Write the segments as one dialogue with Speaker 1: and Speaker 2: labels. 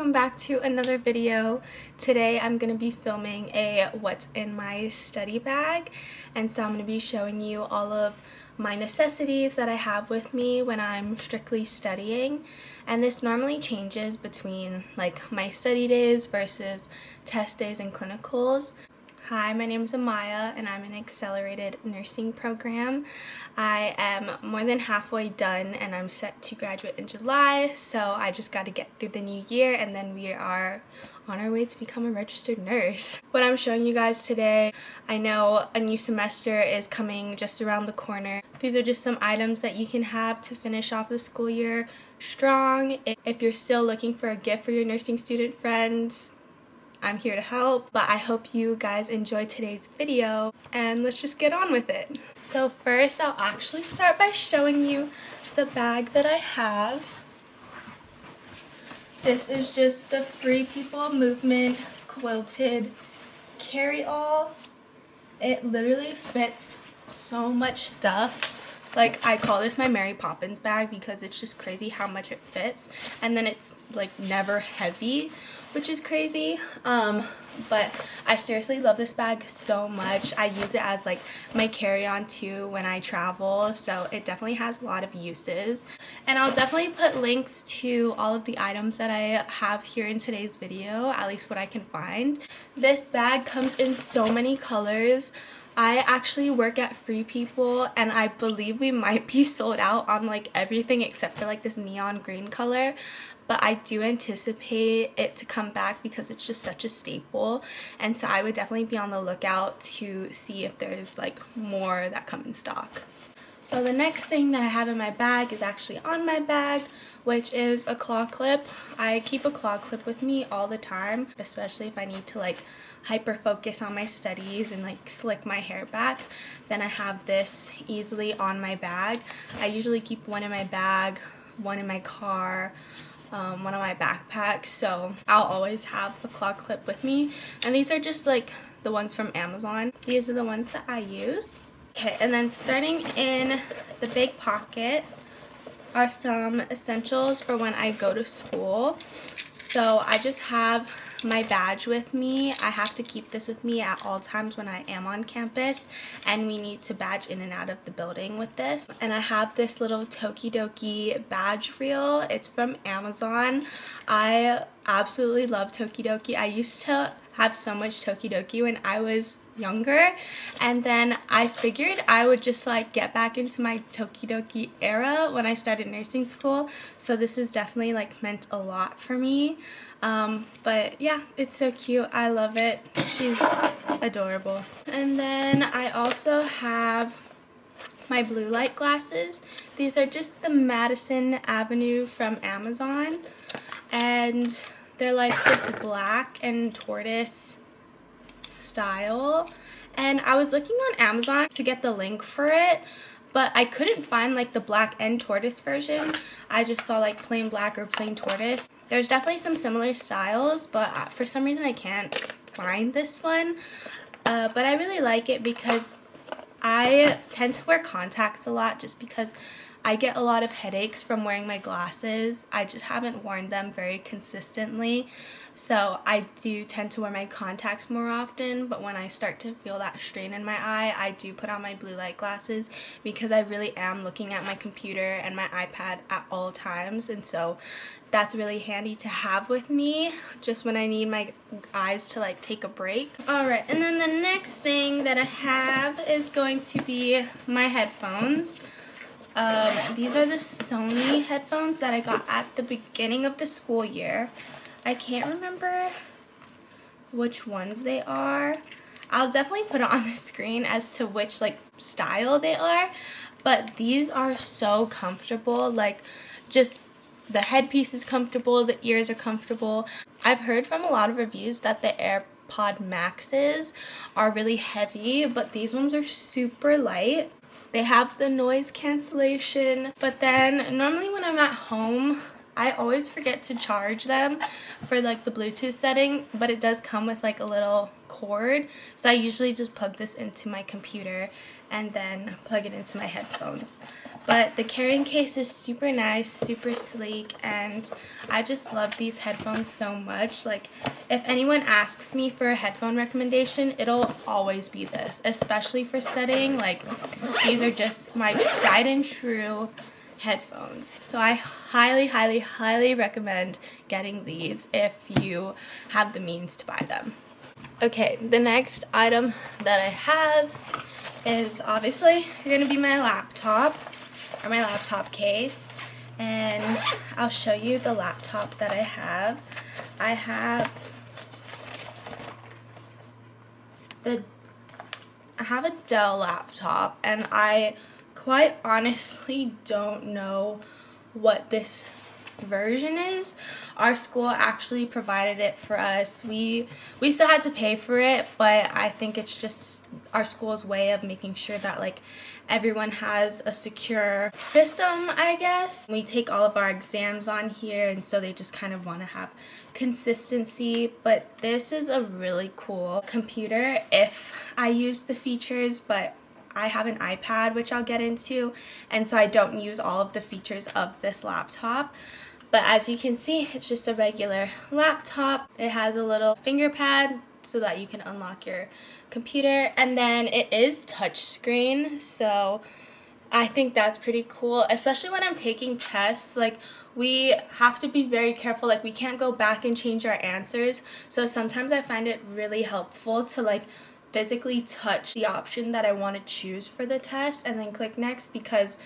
Speaker 1: welcome back to another video. Today I'm going to be filming a what's in my study bag, and so I'm going to be showing you all of my necessities that I have with me when I'm strictly studying, and this normally changes between like my study days versus test days and clinicals. Hi, my name is Amaya and I'm in an accelerated nursing program. I am more than halfway done and I'm set to graduate in July, so I just got to get through the new year and then we are on our way to become a registered nurse. What I'm showing you guys today, I know a new semester is coming just around the corner. These are just some items that you can have to finish off the school year strong. If you're still looking for a gift for your nursing student friends, I'm here to help, but I hope you guys enjoy today's video and let's just get on with it. So first, I'll actually start by showing you the bag that I have. This is just the Free People Movement quilted carry-all. It literally fits so much stuff. Like, I call this my Mary Poppins bag because it's just crazy how much it fits, and then it's like never heavy, which is crazy. But I seriously love this bag so much. I use it as like my carry-on too when I travel, so it definitely has a lot of uses. And I'll definitely put links to all of the items that I have here in today's video, at least what I can find. This bag comes in so many colors. I actually work at Free People and I believe we might be sold out on like everything except for like this neon green color, but I do anticipate it to come back because it's just such a staple, and so I would definitely be on the lookout to see if there's like more that come in stock. So the next thing that I have in my bag is actually on my bag, which is a claw clip. I keep a claw clip with me all the time, especially if I need to like hyper focus on my studies and like slick my hair back. Then I have this easily on my bag. I usually keep one in my bag, one in my car, one on my backpack, so I'll always have a claw clip with me. And these are just like the ones from Amazon. These are the ones that I use. Okay, and then starting in the big pocket are some essentials for when I go to school. So I just have my badge with me. I have to keep this with me at all times when I am on campus, and we need to badge in and out of the building with this. And I have this little Tokidoki badge reel. It's from Amazon. I absolutely love Tokidoki. I used to have so much Tokidoki when I was younger, and then I figured I would just like get back into my Tokidoki era when I started nursing school, so this is definitely like meant a lot for me. But yeah, it's so cute. I love it. She's adorable. And then I also have my blue light glasses. These are just the Madison Avenue from Amazon, and they're like this black and tortoise style, and I was looking on Amazon to get the link for it, but I couldn't find like the black and tortoise version. I just saw like plain black or plain tortoise. There's definitely some similar styles, but for some reason I can't find this one. But I really like it because I tend to wear contacts a lot just because I get a lot of headaches from wearing my glasses. I just haven't worn them very consistently, so I do tend to wear my contacts more often, but when I start to feel that strain in my eye, I do put on my blue light glasses because I really am looking at my computer and my iPad at all times, and so that's really handy to have with me just when I need my eyes to like take a break. Alright, and then the next thing that I have is going to be my headphones. These are the Sony headphones that I got at the beginning of the school year. I can't remember which ones they are. I'll definitely put it on the screen as to which like style they are, but these are so comfortable. Like, just the headpiece is comfortable, the ears are comfortable. I've heard from a lot of reviews that the AirPod Maxes are really heavy, but these ones are super light. They have the noise cancellation, but then normally when I'm at home, I always forget to charge them for like the Bluetooth setting, but it does come with like a little cord, so I usually just plug this into my computer and then plug it into my headphones. But the carrying case is super nice, super sleek, and I just love these headphones so much. Like, if anyone asks me for a headphone recommendation, it'll always be this, especially for studying. Like, these are just my tried and true headphones. So I highly, highly, highly recommend getting these if you have the means to buy them. Okay, the next item that I have is obviously going to be my laptop, or my laptop case, and I'll show you the laptop that I have. I have a Dell laptop, and I quite honestly don't know what this version is. Our school actually provided it for us. We still had to pay for it, but I think it's just our school's way of making sure that like everyone has a secure system, I guess. We take all of our exams on here, and so they just kind of want to have consistency. But this is a really cool computer if I use the features, but I have an iPad, which I'll get into, and so I don't use all of the features of this laptop. But as you can see, it's just a regular laptop. It has a little finger pad so that you can unlock your computer, and then it is touchscreen, so I think that's pretty cool, especially when I'm taking tests. Like, we have to be very careful, like we can't go back and change our answers, so sometimes I find it really helpful to like physically touch the option that I want to choose for the test and then click next, because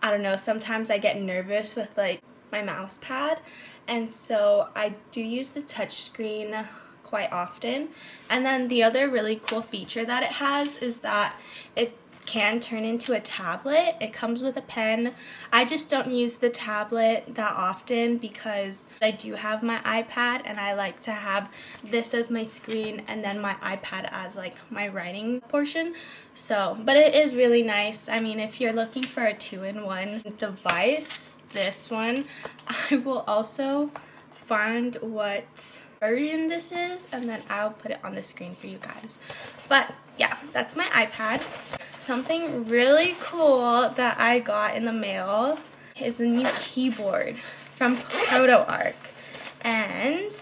Speaker 1: I don't know, sometimes I get nervous with like my mouse pad, and so I do use the touch screen quite often. And then the other really cool feature that it has is that it can turn into a tablet. It comes with a pen. I just don't use the tablet that often because I do have my iPad, and I like to have this as my screen and then my iPad as like my writing portion. So, but it is really nice. I mean, if you're looking for a two-in-one device, this one, I will also find what version this is, and then I'll put it on the screen for you guys. But yeah, that's my iPad. Something really cool that I got in the mail is a new keyboard from ProtoArc, and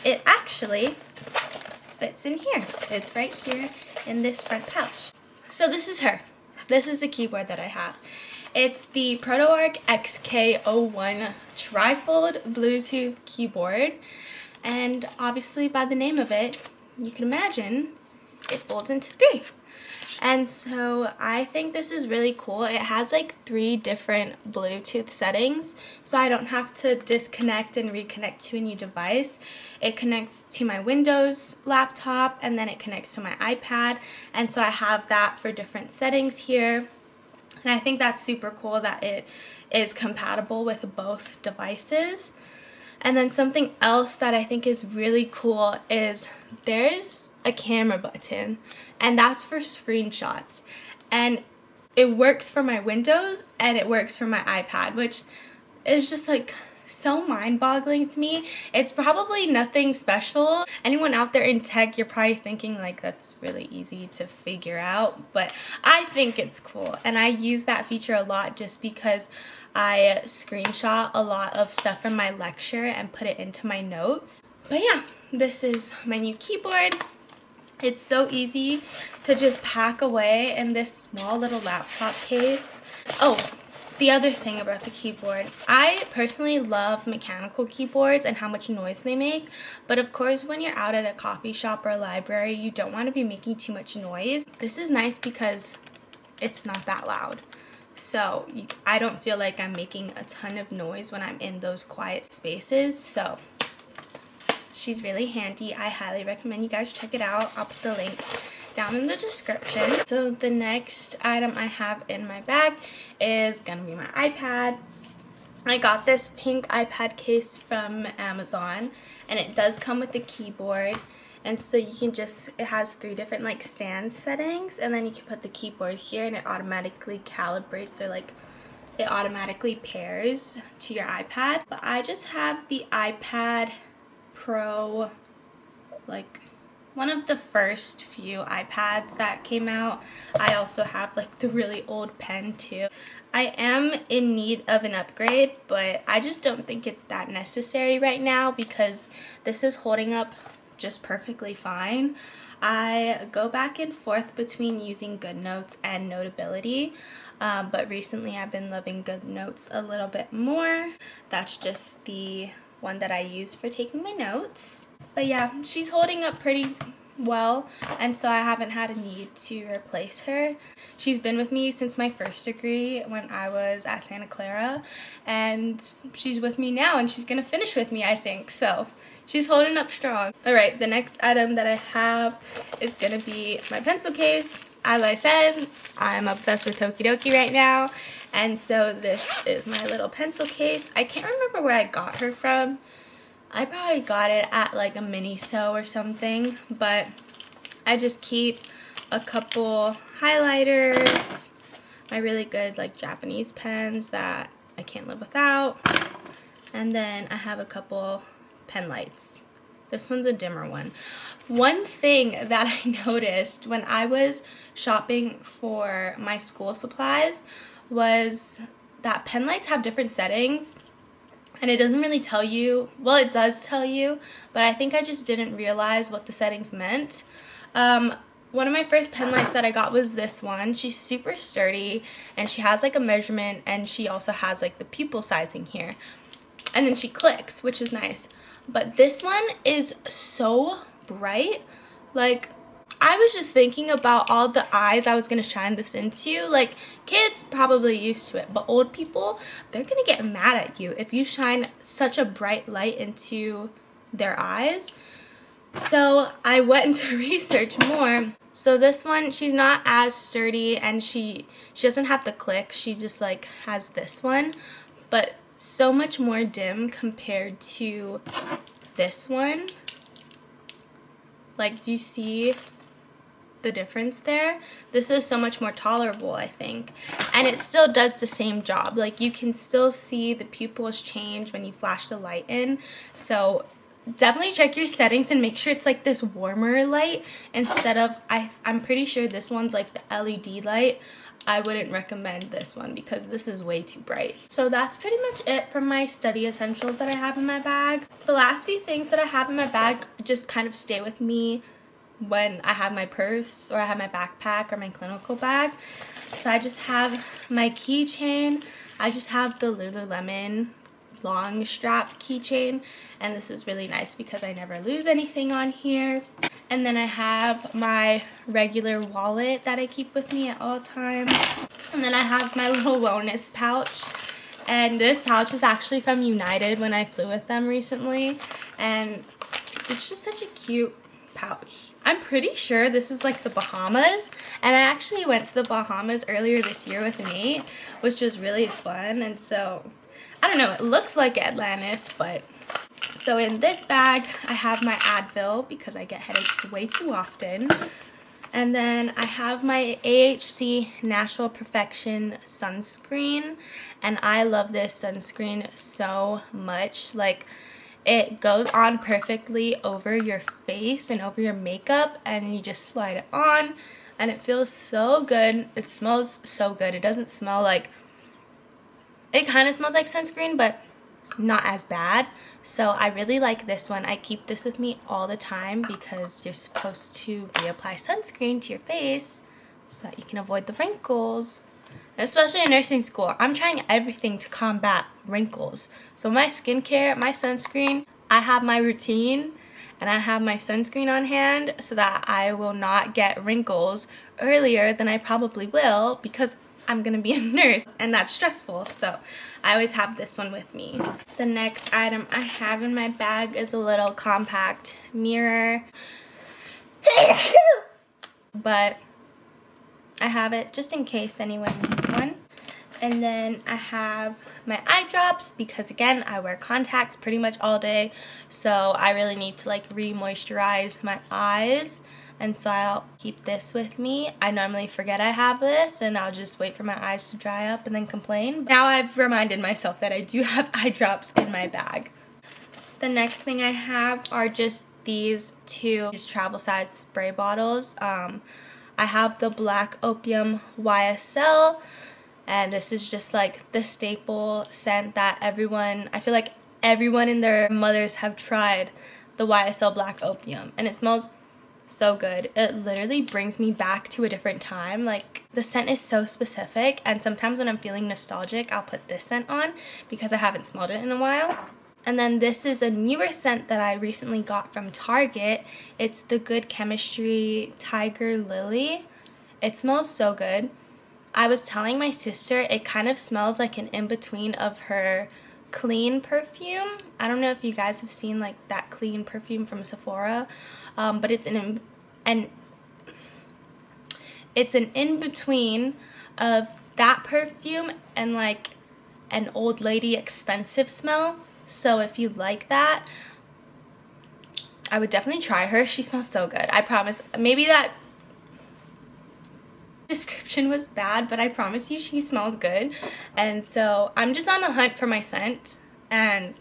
Speaker 1: it actually fits in here. It's right here in this front pouch. So this is her. This is the keyboard that I have. It's the ProtoArc XK01 trifold Bluetooth keyboard, and obviously by the name of it, you can imagine it folds into three. And so I think this is really cool. It has like 3 different Bluetooth settings, so I don't have to disconnect and reconnect to a new device. It connects to my Windows laptop, and then it connects to my iPad, and so I have that for different settings here. And I think that's super cool that it is compatible with both devices. And then something else that I think is really cool is there's a camera button, and that's for screenshots. And it works for my Windows and it works for my iPad, which is just like so mind-boggling to me. It's probably nothing special. Anyone out there in tech, you're probably thinking like that's really easy to figure out, but I think it's cool, and I use that feature a lot just because I screenshot a lot of stuff from my lecture and put it into my notes. But yeah, this is my new keyboard. It's so easy to just pack away in this small little laptop case. Oh, the other thing about the keyboard, I personally love mechanical keyboards and how much noise they make, but of course when you're out at a coffee shop or a library, you don't want to be making too much noise. This is nice because it's not that loud, so I don't feel like I'm making a ton of noise when I'm in those quiet spaces, so she's really handy. I highly recommend you guys check it out. I'll put the link down in the description. So the next item I have in my bag is gonna be my iPad. I got this pink iPad case from Amazon, and it does come with a keyboard, and so you can just, it has 3 different like stand settings, and then you can put the keyboard here and it automatically calibrates or like it automatically pairs to your iPad. But I just have the iPad Pro, like one of the first few iPads that came out. I also have like the really old pen too. I am in need of an upgrade, but I just don't think it's that necessary right now because this is holding up just perfectly fine. I go back and forth between using GoodNotes and Notability, but recently I've been loving GoodNotes a little bit more. That's just the one that I use for taking my notes. But yeah, she's holding up pretty well, and so I haven't had a need to replace her. She's been with me since my first degree when I was at Santa Clara, and she's with me now, and she's gonna finish with me, I think, so she's holding up strong. Alright, the next item that I have is gonna be my pencil case. As I said, I'm obsessed with Tokidoki right now, and so this is my little pencil case. I can't remember where I got her from. I probably got it at like a Miniso or something, but I just keep a couple highlighters, my really good like Japanese pens that I can't live without, and then I have a couple pen lights. This one's a dimmer one. One thing that I noticed when I was shopping for my school supplies was that pen lights have different settings. And it doesn't really tell you, well, it does tell you, but I think I just didn't realize what the settings meant. One of my first pen lights that I got was this one. She's super sturdy, and she has like a measurement, and she also has like the pupil sizing here. And then she clicks, which is nice. But this one is so bright. Like, I was just thinking about all the eyes I was going to shine this into. Like, kids probably used to it, but old people, they're going to get mad at you if you shine such a bright light into their eyes. So I went into research more. So this one, she's not as sturdy, and she doesn't have the click. She just like has this one, but so much more dim compared to this one. Like, do you see the difference there? This is so much more tolerable, I think, and it still does the same job. Like, you can still see the pupils change when you flash the light in. So definitely check your settings and make sure it's like this warmer light instead of, I'm pretty sure this one's like the LED light. I wouldn't recommend this one because this is way too bright. So that's pretty much it for my study essentials that I have in my bag. The last few things that I have in my bag just kind of stay with me when I have my purse or I have my backpack or my clinical bag. So I just have my keychain. I just have the Lululemon long strap keychain, and this is really nice because I never lose anything on here. And then I have my regular wallet that I keep with me at all times. And then I have my little wellness pouch. And this pouch is actually from United when I flew with them recently. And it's just such a cute pouch. I'm pretty sure this is like the Bahamas, and I actually went to the Bahamas earlier this year with Nate, which was really fun. And so I don't know, it looks like Atlantis, but so in this bag I have my Advil because I get headaches way too often, and then I have my AHC Natural Perfection sunscreen, and I love this sunscreen so much. Like, it goes on perfectly over your face and over your makeup, and you just slide it on, and it feels so good. It smells so good. It doesn't smell like, it kind of smells like sunscreen, but not as bad. So I really like this one. I keep this with me all the time because you're supposed to reapply sunscreen to your face so that you can avoid the wrinkles. Especially in nursing school, I'm trying everything to combat wrinkles. So my skincare, my sunscreen, I have my routine, and I have my sunscreen on hand so that I will not get wrinkles earlier than I probably will because I'm gonna be a nurse, and that's stressful. So I always have this one with me. The next item I have in my bag is a little compact mirror. But I have it just in case anyone needs one. And then I have my eye drops because, again, I wear contacts pretty much all day, so I really need to like re-moisturize my eyes. and so I'll keep this with me. I normally forget I have this and I'll just wait for my eyes to dry up and then complain. Now I've reminded myself that I do have eye drops in my bag. The next thing I have are just these two travel size spray bottles. I have the Black Opium YSL, and this is just like the staple scent that I feel like everyone and their mothers have tried, the YSL Black Opium, and it smells so good. It literally brings me back to a different time. Like, the scent is so specific, and sometimes when I'm feeling nostalgic, I'll put this scent on because I haven't smelled it in a while. And then this is a newer scent that I recently got from Target. It's the Good Chemistry Tiger Lily. It smells so good. I was telling my sister it kind of smells like an in-between of her Clean perfume. I don't know if you guys have seen like that Clean perfume from Sephora, but it's an in-between of that perfume and like an old lady expensive smell. So if you like that, I would definitely try her. She smells so good. I promise. Maybe that description was bad, but I promise you she smells good. And so I'm just on the hunt for my scent, and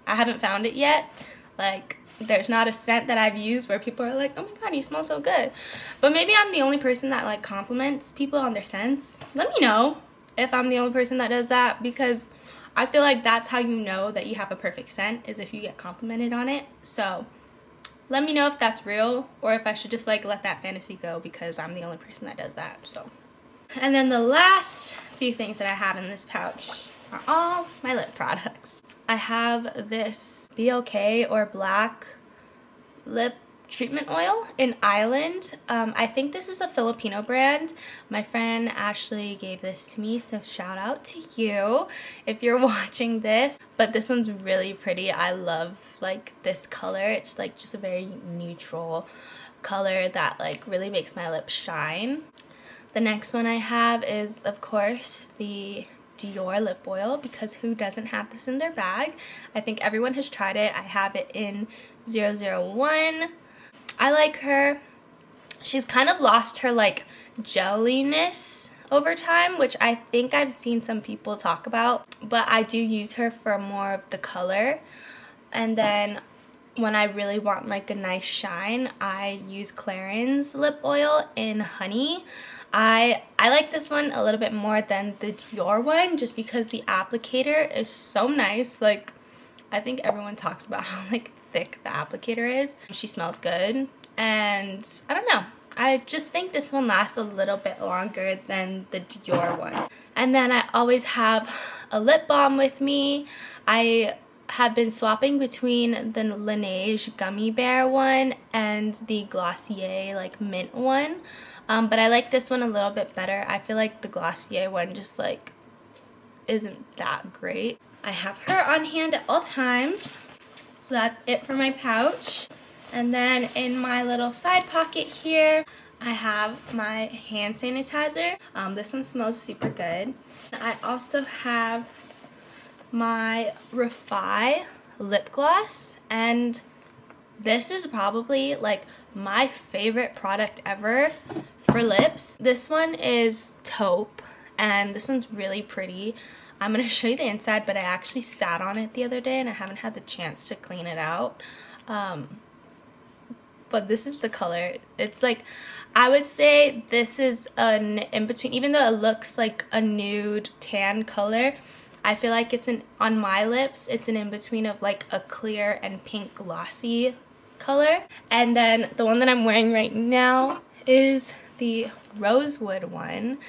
Speaker 1: I haven't found it yet. Like, there's not a scent that I've used where people are like, oh my god, you smell so good. But maybe I'm the only person that like compliments people on their scents. Let me know if I'm the only person that does that, because I feel like that's how you know that you have a perfect scent, is if you get complimented on it. So let me know if that's real, or if I should just like let that fantasy go because I'm the only person that does that. So, and then the last few things that I have in this pouch are all my lip products. I have this BLK or Black lip treatment oil in Island. I think this is a Filipino brand. My friend Ashley gave this to me, so shout out to you if you're watching this. But this one's really pretty. I love like this color. It's like just a very neutral color that like really makes my lips shine. The next one I have is, of course, the Dior lip oil, because who doesn't have this in their bag? I think everyone has tried it. I have it in 001. I like her. She's kind of lost her like jelliness over time, which I think I've seen some people talk about, but I do use her for more of the color. And then when I really want like a nice shine, I use Clarins lip oil in Honey. I like this one a little bit more than the Dior one, just because the applicator is so nice. Like, I think everyone talks about how like thick the applicator is. She smells good, and I don't know, I just think this one lasts a little bit longer than the Dior one. And then I always have a lip balm with me. I have been swapping between the Laneige Gummy Bear one and the Glossier like mint one, but I like this one a little bit better. I feel like the Glossier one just like isn't that great. I have her on hand at all times. So that's it for my pouch. And then in my little side pocket here, I have my hand sanitizer. This one smells super good. I also have my Refi lip gloss, and this is probably like my favorite product ever for lips. This one is taupe, and this one's really pretty. I'm going to show you the inside, but I actually sat on it the other day and I haven't had the chance to clean it out. But this is the color. It's like, I would say this is an in-between, even though it looks like a nude tan color, I feel like it's on my lips, it's an in-between of like a clear and pink glossy color. And then the one that I'm wearing right now is the Rosewood one.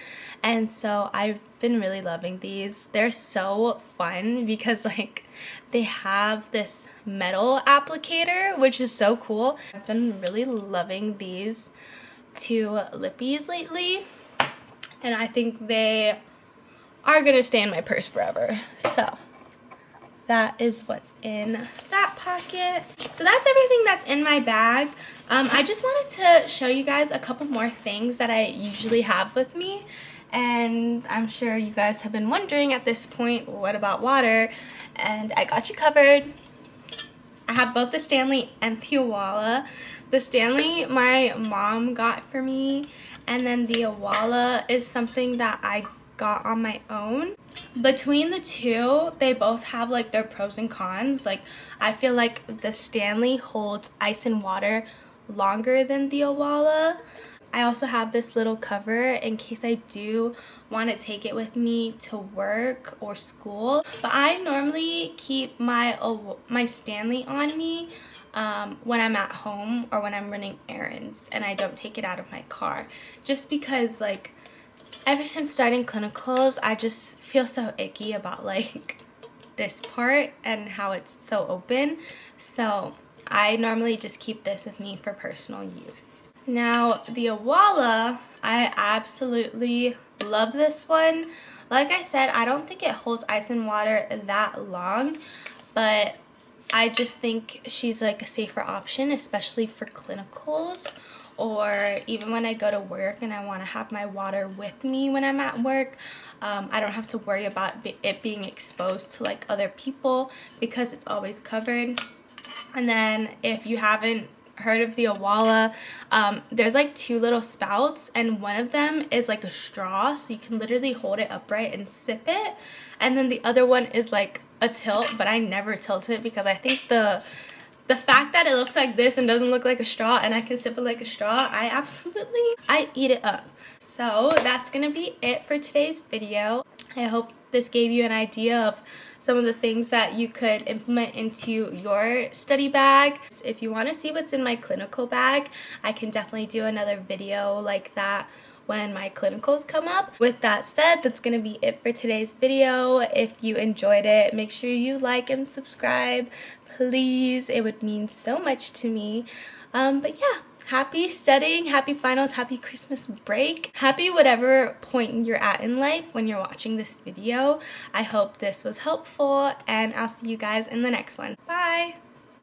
Speaker 1: And so I've been really loving these. They're so fun because like they have this metal applicator, which is so cool. I've been really loving these two lippies lately, and I think they are gonna stay in my purse forever. So that is what's in that pocket. So that's everything that's in my bag. I just wanted to show you guys a couple more things that I usually have with me. And I'm sure you guys have been wondering at this point, what about water? And I got you covered. I have both the Stanley and the Owala. the Stanley my mom got for me, and then the Awala is something that I got on my own. Between the two, they both have like their pros and cons. Like I feel like the Stanley holds ice and water longer than the Awala. I also have this little cover in case I do want to take it with me to work or school. But I normally keep my Stanley on me when I'm at home or when I'm running errands, and I don't take it out of my car, just because like ever since starting clinicals I just feel so icky about like this part and how it's so open. So I normally just keep this with me for personal use. Now the Awala, I absolutely love this one. Like I said, I don't think it holds ice and water that long, but I just think she's like a safer option, especially for clinicals, or even when I go to work and I want to have my water with me when I'm at work. I don't have to worry about it being exposed to like other people because it's always covered. And then if you haven't heard of the Awala, there's like two little spouts, and one of them is like a straw, so you can literally hold it upright and sip it, and then the other one is like a tilt, but I never tilt it because I think the fact that it looks like this and doesn't look like a straw and I can sip it like a straw, I eat it up. So that's gonna be it for today's video. I hope this gave you an idea of some of the things that you could implement into your study bag. If you want to see what's in my clinical bag, I can definitely do another video like that when my clinicals come up. With that said, that's gonna be it for today's video. If you enjoyed it, make sure you like and subscribe, please. It would mean so much to me. But yeah, happy studying, happy finals, happy Christmas break, happy whatever point you're at in life when you're watching this video. I hope this was helpful, and I'll see you guys in the next one. Bye!